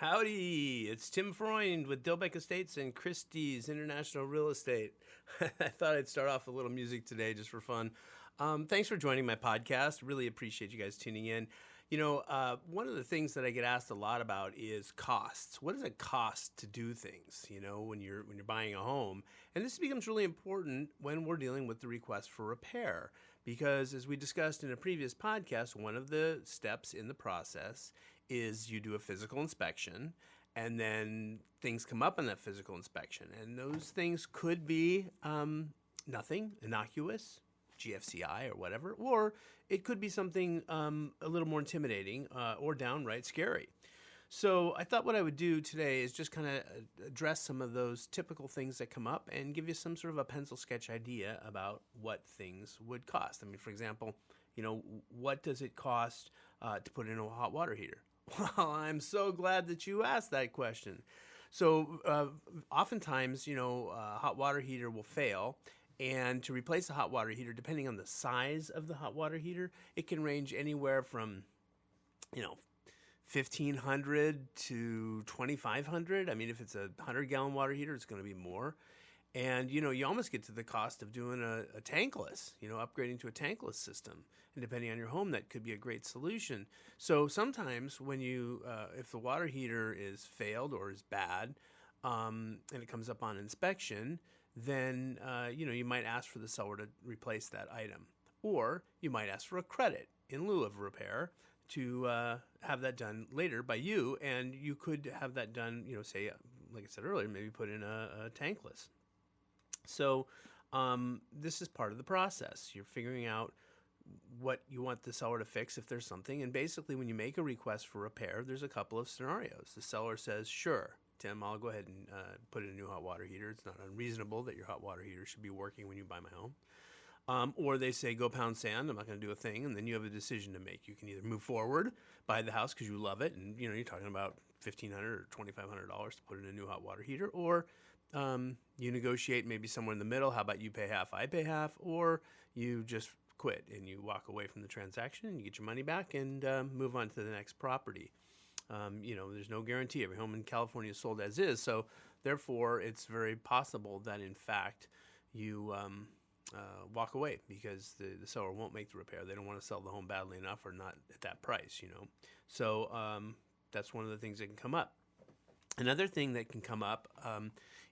Howdy, it's Tim Freund with Dilbeck Estates and Christie's International Real Estate. I thought I'd start off with a little music today just for fun. Thanks for joining my podcast. Really appreciate you guys tuning in. One of the things that I get asked a lot about is costs. What does it cost to do things, when you're buying a home? And this becomes really important when we're dealing with the request for repair. Because as we discussed in a previous podcast, one of the steps in the process is you do a physical inspection, and then things come up in that physical inspection. And those things could be nothing, innocuous, GFCI or whatever, or it could be something a little more intimidating or downright scary. So I thought what I would do today is just kind of address some of those typical things that come up and give you some sort of a pencil sketch idea about what things would cost. I mean, for example, what does it cost to put in a hot water heater? Well, I'm so glad that you asked that question. So oftentimes, a hot water heater will fail. And to replace a hot water heater, depending on the size of the hot water heater, it can range anywhere from, 1,500 to 2,500. I mean, if it's a 100-gallon water heater, it's going to be more. And, you almost get to the cost of doing a tankless, upgrading to a tankless system. And depending on your home, that could be a great solution. So sometimes when if the water heater is failed or is bad, and it comes up on inspection, then, you might ask for the seller to replace that item. Or you might ask for a credit in lieu of repair to have that done later by you. And you could have that done, say, like I said earlier, maybe put in a tankless. So this is part of the process. You're figuring out what you want the seller to fix if there's something. And basically, when you make a request for repair, there's a couple of scenarios. The seller says, sure, Tim, I'll go ahead and put in a new hot water heater. It's not unreasonable that your hot water heater should be working when you buy my home. Or they say, go pound sand, I'm not going to do a thing. And then you have a decision to make. You can either move forward, buy the house because you love it, and you're talking about $1,500 or $2,500 to put in a new hot water heater, or you negotiate maybe somewhere in the middle. How about you pay half, I pay half, or you just quit and you walk away from the transaction and you get your money back and move on to the next property. There's no guarantee. Every home in California is sold as is, so therefore it's very possible that in fact you walk away because the seller won't make the repair. They don't want to sell the home badly enough or not at that price, So that's one of the things that can come up. Another thing that can come up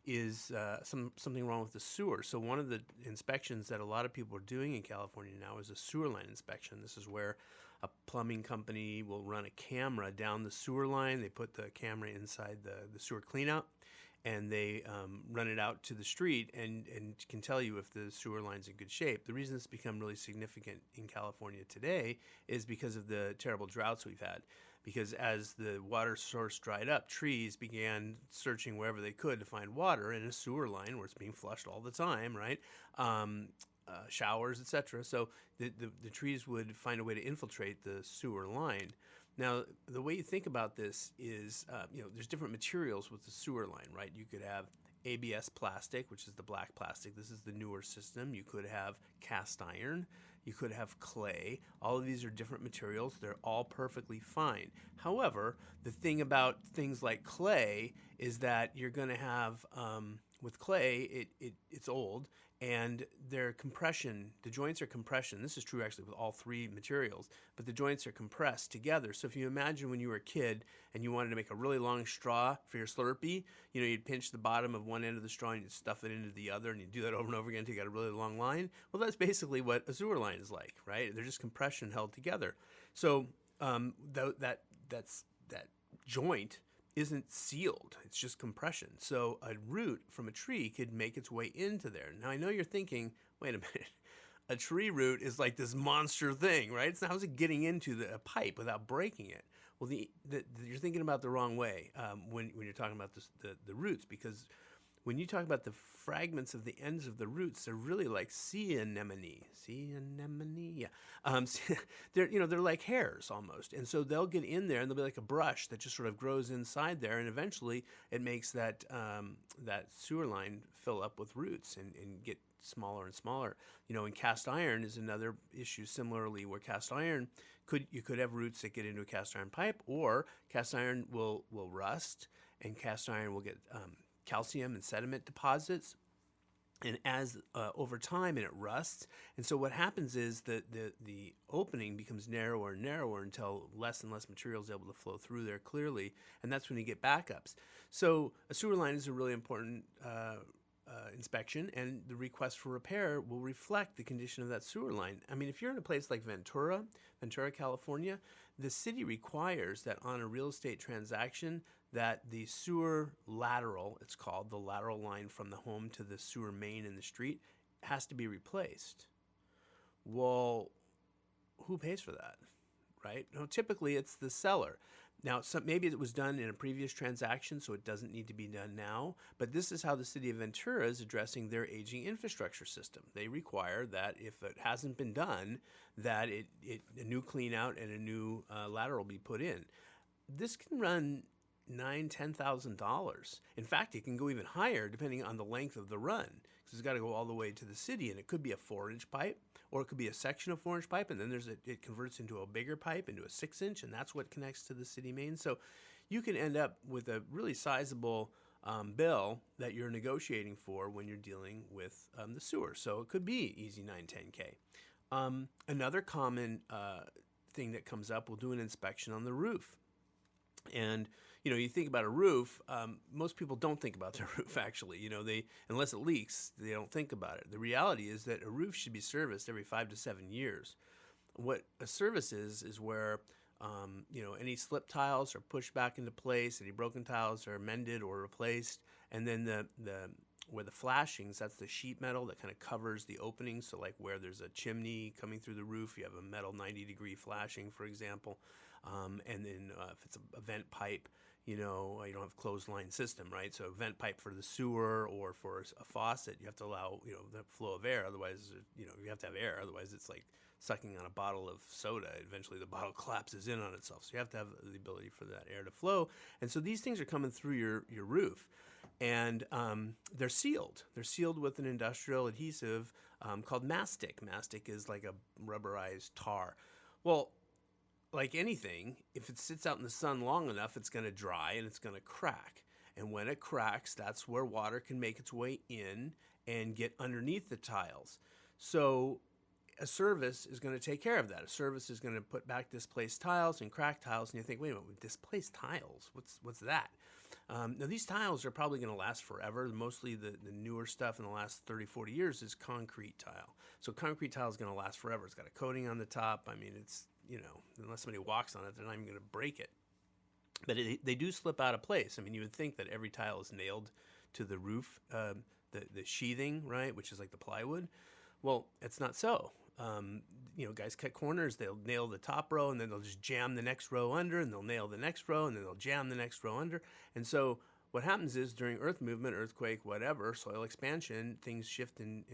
is something wrong with the sewer. So one of the inspections that a lot of people are doing in California now is a sewer line inspection. This is where a plumbing company will run a camera down the sewer line. They put the camera inside the sewer cleanout, and they run it out to the street and can tell you if the sewer line's in good shape. The reason it's become really significant in California today is because of the terrible droughts we've had. Because as the water source dried up, trees began searching wherever they could to find water in a sewer line where it's being flushed all the time, right? Showers, etc. So the trees would find a way to infiltrate the sewer line. Now, the way you think about this is, there's different materials with the sewer line, right? You could have ABS plastic, which is the black plastic. This is the newer system. You could have cast iron. You could have clay. All of these are different materials. They're all perfectly fine. However, the thing about things like clay is that you're going to have, with clay, it's old, and their compression, the joints are compression. This is true actually with all three materials, but the joints are compressed together. So if you imagine when you were a kid and you wanted to make a really long straw for your Slurpee, you'd pinch the bottom of one end of the straw and you'd stuff it into the other, and you'd do that over and over again until you got a really long line. Well, that's basically what a sewer line is like, right? They're just compression held together. So that joint isn't sealed. It's just compression. So a root from a tree could make its way into there. Now, I know you're thinking, wait a minute, a tree root is like this monster thing, right? So how's it getting into a pipe without breaking it? Well, you're thinking about the wrong way when you're talking about the roots, because when you talk about the fragments of the ends of the roots, they're really like sea anemone. Sea anemone, yeah. They're like hairs almost, and so they'll get in there, and they'll be like a brush that just sort of grows inside there, and eventually it makes that sewer line fill up with roots and get smaller and smaller. And cast iron is another issue similarly, where cast iron you could have roots that get into a cast iron pipe, or cast iron will rust, and cast iron will get calcium and sediment deposits. And as over time, and it rusts, and so what happens is that the opening becomes narrower and narrower until less and less material is able to flow through there clearly, and that's when you get backups. So a sewer line is a really important inspection, and the request for repair will reflect the condition of that sewer line. I mean, if you're in a place like Ventura, California, the city requires that on a real estate transaction that the sewer lateral, it's called the lateral line from the home to the sewer main in the street, has to be replaced. Well, who pays for that, right? No, typically it's the seller. Now, maybe it was done in a previous transaction, so it doesn't need to be done now, but this is how the city of Ventura is addressing their aging infrastructure system. They require that if it hasn't been done, that a new clean out and a new lateral be put in. This can run $9,000-$10,000. In fact, it can go even higher depending on the length of the run, because it's got to go all the way to the city, and it could be a 4-inch pipe, or it could be a section of 4-inch pipe, and then it converts into a bigger pipe, into a 6-inch, and that's what connects to the city main. So you can end up with a really sizable bill that you're negotiating for when you're dealing with the sewer. So it could be easy $9,000-$10,000. Another common thing that comes up, we'll do an inspection on the roof. And you think about a roof. Most people don't think about their roof. Actually, unless it leaks, they don't think about it. The reality is that a roof should be serviced every 5 to 7 years. What a service is where any slip tiles are pushed back into place, any broken tiles are mended or replaced, and then where the flashings, that's the sheet metal that kind of covers the opening. So like where there's a chimney coming through the roof, you have a metal 90-degree flashing, for example. And then if it's a vent pipe, you don't have a clothesline system, right? So a vent pipe for the sewer or for a faucet, you have to allow, the flow of air. Otherwise, you have to have air. Otherwise, it's like sucking on a bottle of soda. Eventually, the bottle collapses in on itself. So you have to have the ability for that air to flow. And so these things are coming through your roof. And they're sealed. They're sealed with an industrial adhesive called mastic. Mastic is like a rubberized tar. Well, like anything, if it sits out in the sun long enough, it's going to dry and it's going to crack. And when it cracks, that's where water can make its way in and get underneath the tiles. So a service is going to take care of that. A service is going to put back displaced tiles and cracked tiles, and you think, wait a minute, displaced tiles? What's that? Now, these tiles are probably going to last forever. Mostly the newer stuff in the last 30, 40 years is concrete tile. So concrete tile is going to last forever. It's got a coating on the top. I mean, it's, unless somebody walks on it, they're not even going to break it. But they do slip out of place. I mean, you would think that every tile is nailed to the roof, the sheathing, right, which is like the plywood. Well, it's not so. Guys cut corners, they'll nail the top row, and then they'll just jam the next row under, and they'll nail the next row, and then they'll jam the next row under. And so what happens is during earth movement, earthquake, whatever, soil expansion, things shift and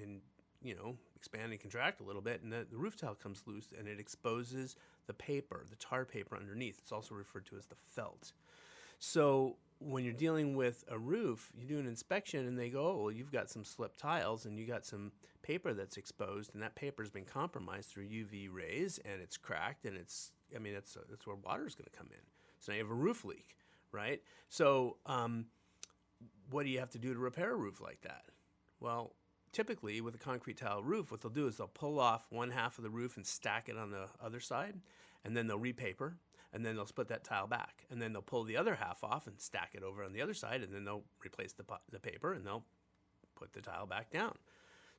expand and contract a little bit, and the roof tile comes loose, and it exposes the paper, the tar paper underneath. It's also referred to as the felt. So when you're dealing with a roof, you do an inspection, and they go, oh, well, you've got some slip tiles, and you got some paper that's exposed, and that paper's been compromised through UV rays, and it's cracked, and that's where water's going to come in. So now you have a roof leak, right? So what do you have to do to repair a roof like that? Well, typically with a concrete tile roof, what they'll do is they'll pull off one half of the roof and stack it on the other side, and then they'll repaper, and then they'll split that tile back, and then they'll pull the other half off and stack it over on the other side, and then they'll replace the paper, and they'll put the tile back down.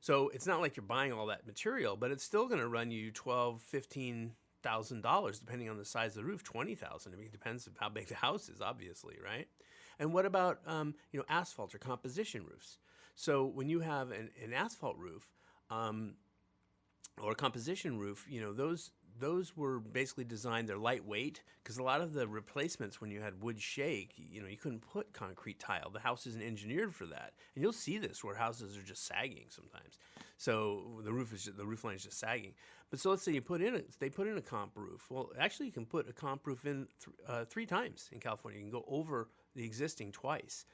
So it's not like you're buying all that material, but it's still going to run you $12,000-$15,000 depending on the size of the roof. $20,000. I mean, it depends on how big the house is, obviously, right? And what about asphalt or composition roofs? So when you have an asphalt roof or a composition roof, those were basically designed, they're lightweight, because a lot of the replacements when you had wood shake, you couldn't put concrete tile. The house isn't engineered for that. And you'll see this where houses are just sagging sometimes. So the roof line is just sagging. But so let's say they put in a comp roof. Well, actually you can put a comp roof in 3 times in California. You can go over the existing twice.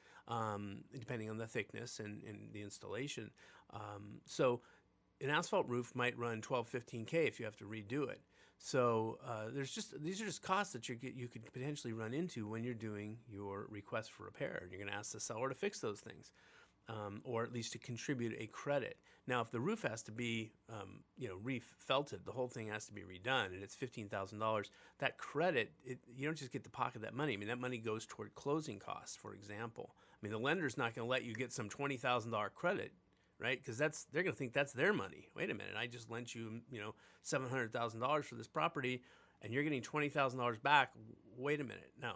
depending on the thickness and the installation. So an asphalt roof might run 12, 15K if you have to redo it. So these are just costs that you could potentially run into when you're doing your request for repair. You're going to ask the seller to fix those things, or at least to contribute a credit. Now, if the roof has to be refelted, the whole thing has to be redone, and it's $15,000. That credit, you don't just get to pocket that money. I mean, that money goes toward closing costs, for example. I mean, the lender's not going to let you get some $20,000 credit, right? Because they're going to think that's their money. Wait a minute, I just lent you, $700,000 for this property, and you're getting $20,000 back. Wait a minute, no.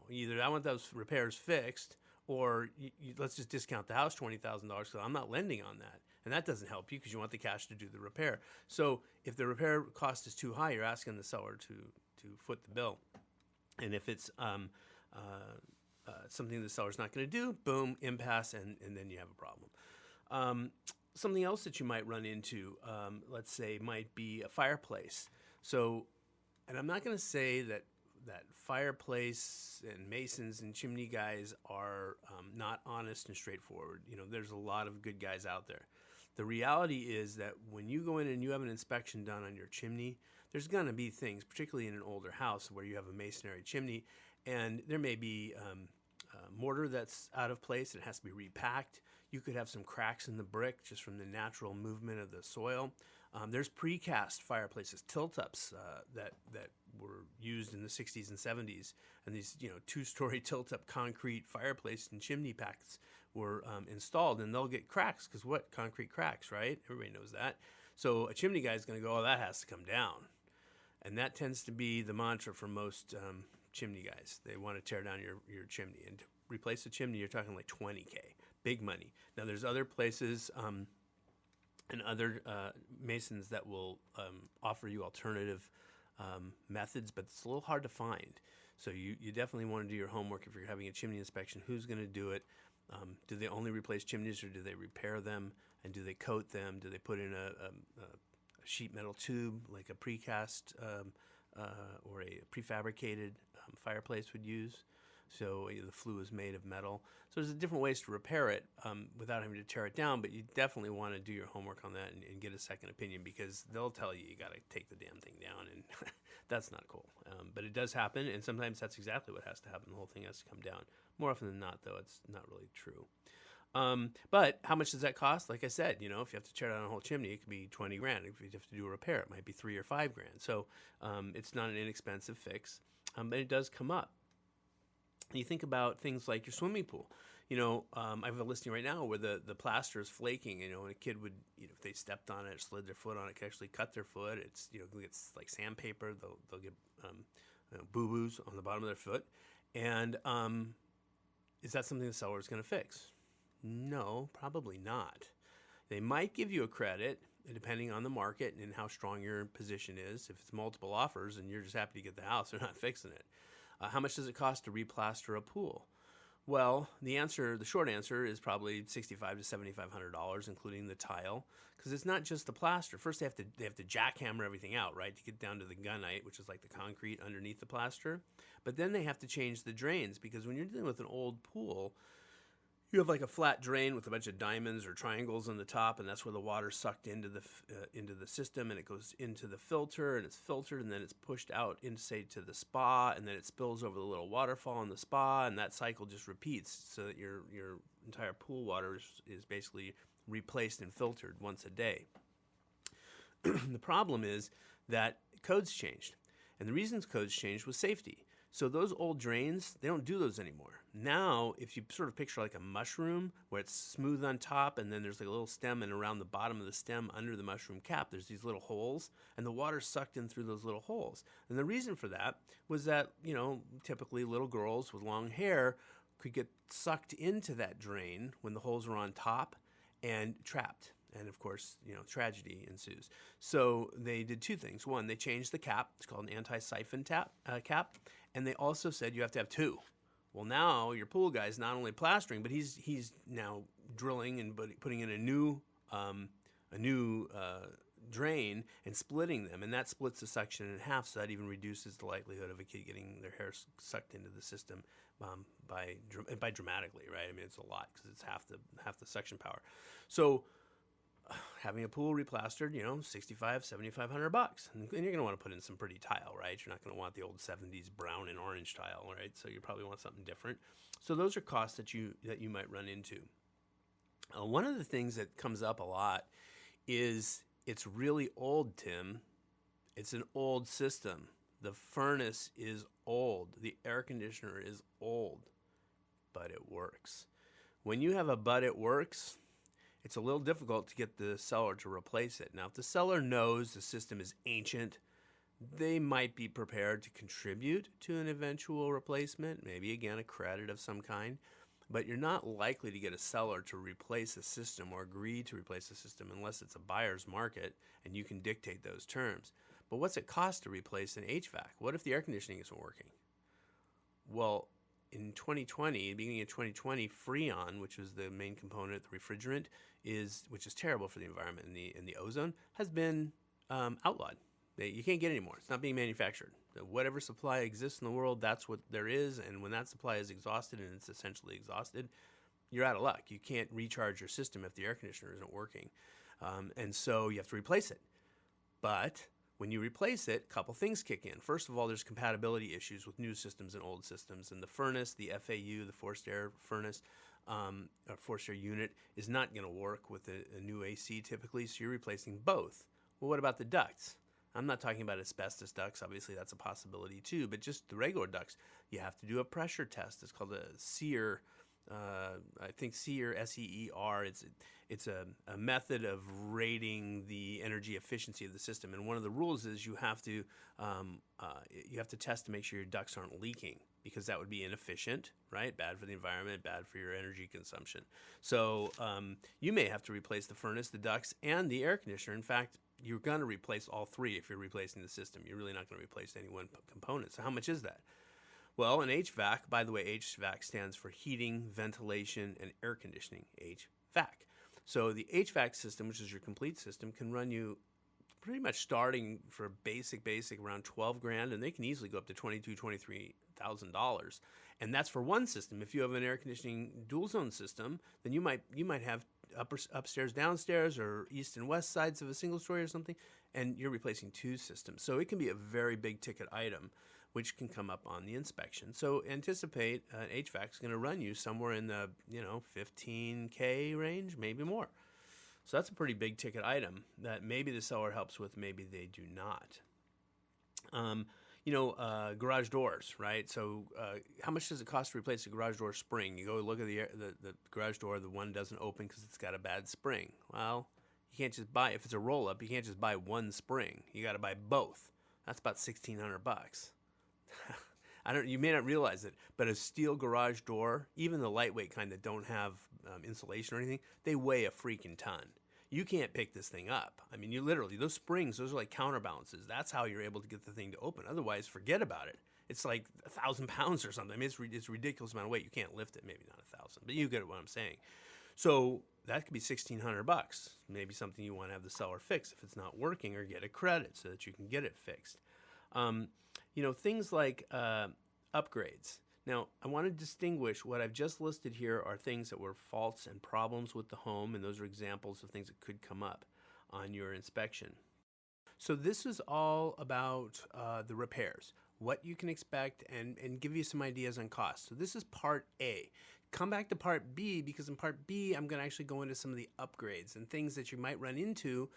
Either I want those repairs fixed, or let's just discount the house $20,000 because I'm not lending on that, and that doesn't help you because you want the cash to do the repair. So if the repair cost is too high, you're asking the seller to foot the bill, and if it's something the seller's not going to do, boom, impasse, and then you have a problem. Something else that you might run into, let's say, might be a fireplace. So, and I'm not going to say that fireplace and masons and chimney guys are not honest and straightforward. There's a lot of good guys out there. The reality is that when you go in and you have an inspection done on your chimney, there's going to be things, particularly in an older house where you have a masonry chimney, and there may be mortar that's out of place and it has to be repacked. You could have some cracks in the brick just from the natural movement of the soil. There's precast fireplaces, tilt-ups that were used in the 60s and 70s, and these two-story tilt-up concrete fireplace and chimney packs were installed, and they'll get cracks because what? Concrete cracks, right? Everybody knows that. So a chimney guy is going to go, oh, that has to come down, and that tends to be the mantra for most chimney guys. They want to tear down your chimney, and to replace a chimney, you're talking like $20K. Big money. Now, there's other places and other masons that will offer you alternative methods, but it's a little hard to find. So you definitely want to do your homework if you're having a chimney inspection. Who's going to do it? Do they only replace chimneys, or do they repair them? And do they coat them? Do they put in a sheet metal tube like a precast or a prefabricated fireplace would use? So the flue is made of metal. So there's different ways to repair it without having to tear it down, but you definitely want to do your homework on that and get a second opinion, because they'll tell you got to take the damn thing down, and that's not cool. But it does happen, and sometimes that's exactly what has to happen. The whole thing has to come down. More often than not, though, it's not really true. But how much does that cost? Like I said, if you have to tear down a whole chimney, it could be $20,000. If you have to do a repair, it might be $3,000 or $5,000. So it's not an inexpensive fix, but it does come up. You think about things like your swimming pool. I have a listing right now where the plaster is flaking. And a kid would, if they stepped on it, slid their foot on it, could actually cut their foot. It's, it's like sandpaper. They'll get boo-boos on the bottom of their foot. And is that something the seller is going to fix? No, probably not. They might give you a credit, depending on the market and how strong your position is. If it's multiple offers and you're just happy to get the house, they're not fixing it. How much does it cost to replaster a pool? Well, the short answer is probably $6,500 to $7,500, including the tile, because it's not just the plaster. First, they have to jackhammer everything out, right, to get down to the gunite, which is like the concrete underneath the plaster. But then they have to change the drains, because when you're dealing with an old pool, you have like a flat drain with a bunch of diamonds or triangles on the top, and that's where the water's sucked into the system, and it goes into the filter, and it's filtered, and then it's pushed out into, say, to the spa, and then it spills over the little waterfall in the spa, and that cycle just repeats, so that your entire pool water is basically replaced and filtered once a day. The problem is that codes changed, and the reasons codes changed was safety. So those old drains, they don't do those anymore. Now, if you sort of picture like a mushroom where it's smooth on top and then there's like a little stem, and around the bottom of the stem under the mushroom cap, there's these little holes, and the water's sucked in through those little holes. And the reason for that was that, typically little girls with long hair could get sucked into that drain when the holes are on top and trapped. And of course, tragedy ensues. So they did two things. One, they changed the cap. It's called an anti-siphon cap. And they also said you have to have two. Well, now your pool guy's not only plastering, but he's now drilling and putting in a new drain and splitting them, and that splits the suction in half, so that even reduces the likelihood of a kid getting their hair sucked into the system by dramatically, right? I mean, it's a lot because it's half the suction power. So having a pool replastered, $6,500-$7,500, and you're going to want to put in some pretty tile, right? You're not going to want the old 70s brown and orange tile, right? So you probably want something different. So those are costs that you might run into. One of the things that comes up a lot is it's really old, Tim. It's an old system. The furnace is old. The air conditioner is old, but it works. When you have a but it works, it's a little difficult to get the seller to replace it. Now, if the seller knows the system is ancient, they might be prepared to contribute to an eventual replacement, maybe again a credit of some kind, but you're not likely to get a seller to replace a system or agree to replace a system unless it's a buyer's market and you can dictate those terms. But what's it cost to replace an HVAC? What if the air conditioning isn't working? Well, in 2020, beginning of 2020, Freon, which was the main component, the refrigerant, which is terrible for the environment and the ozone, has been outlawed. You can't get it anymore. It's not being manufactured. Whatever supply exists in the world, that's what there is. And when that supply is exhausted, and it's essentially exhausted, you're out of luck. You can't recharge your system if the air conditioner isn't working. And so you have to replace it. But when you replace it, a couple things kick in. First of all, there's compatibility issues with new systems and old systems. And the furnace, the FAU, the forced air furnace, or forced air unit, is not going to work with a new AC typically, so you're replacing both. Well, what about the ducts? I'm not talking about asbestos ducts. Obviously, that's a possibility too, but just the regular ducts. You have to do a pressure test. It's called a SEER. I think SEER, SEER. It's a method of rating the energy efficiency of the system. And one of the rules is you have to test to make sure your ducts aren't leaking, because that would be inefficient, right? Bad for the environment, bad for your energy consumption. So you may have to replace the furnace, the ducts, and the air conditioner. In fact, you're going to replace all three if you're replacing the system. You're really not going to replace any one component. So how much is that? Well, an HVAC, by the way, HVAC stands for heating, ventilation, and air conditioning, HVAC. So the HVAC system, which is your complete system, can run you pretty much starting for basic around $12,000, and they can easily go up to $23,000. And that's for one system. If you have an air conditioning dual zone system, then you might have upstairs, downstairs, or east and west sides of a single story or something, and you're replacing two systems. So it can be a very big ticket item, which can come up on the inspection. So anticipate an HVAC is going to run you somewhere in the $15K range, maybe more. So that's a pretty big ticket item that maybe the seller helps with, maybe they do not. Garage doors, right? So how much does it cost to replace a garage door spring? You go look at the garage door, the one doesn't open because it's got a bad spring. Well, you can't just buy, if it's a roll-up, you can't just buy one spring. You got to buy both. That's about $1,600. You may not realize it, but a steel garage door, even the lightweight kind that don't have insulation or anything, they weigh a freaking ton. You can't pick this thing up. I mean, you literally, those springs, those are like counterbalances. That's how you're able to get the thing to open. Otherwise, forget about it. It's like 1,000 pounds or something. I mean, it's a ridiculous amount of weight. You can't lift it, maybe not 1,000, but you get what I'm saying. So that could be $1,600. Maybe something you want to have the seller fix if it's not working, or get a credit so that you can get it fixed. Things like upgrades. Now, I want to distinguish what I've just listed here are things that were faults and problems with the home, and those are examples of things that could come up on your inspection. So this is all about the repairs, what you can expect, and give you some ideas on costs. So this is part A. Come back to part B, because in part B, I'm going to actually go into some of the upgrades and things that you might run into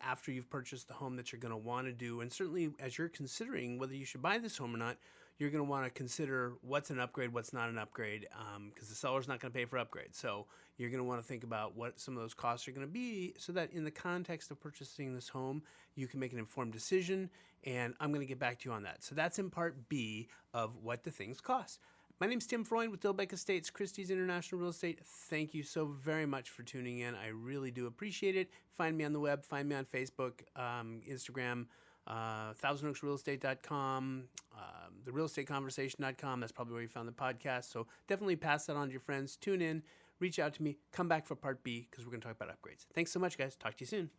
after you've purchased the home that you're going to want to do. And certainly as you're considering whether you should buy this home or not, you're going to want to consider what's an upgrade, what's not an upgrade, because the seller's not going to pay for upgrades. So you're going to want to think about what some of those costs are going to be, so that in the context of purchasing this home, you can make an informed decision. And I'm going to get back to you on that. So that's in part B of what the things cost. My name's Tim Freund with Dilbeck Estates, Christie's International Real Estate. Thank you so very much for tuning in. I really do appreciate it. Find me on the web. Find me on Facebook, Instagram, thousandoaksrealestate.com, therealestateconversation.com. That's probably where you found the podcast. So definitely pass that on to your friends. Tune in. Reach out to me. Come back for part B, because we're going to talk about upgrades. Thanks so much, guys. Talk to you soon.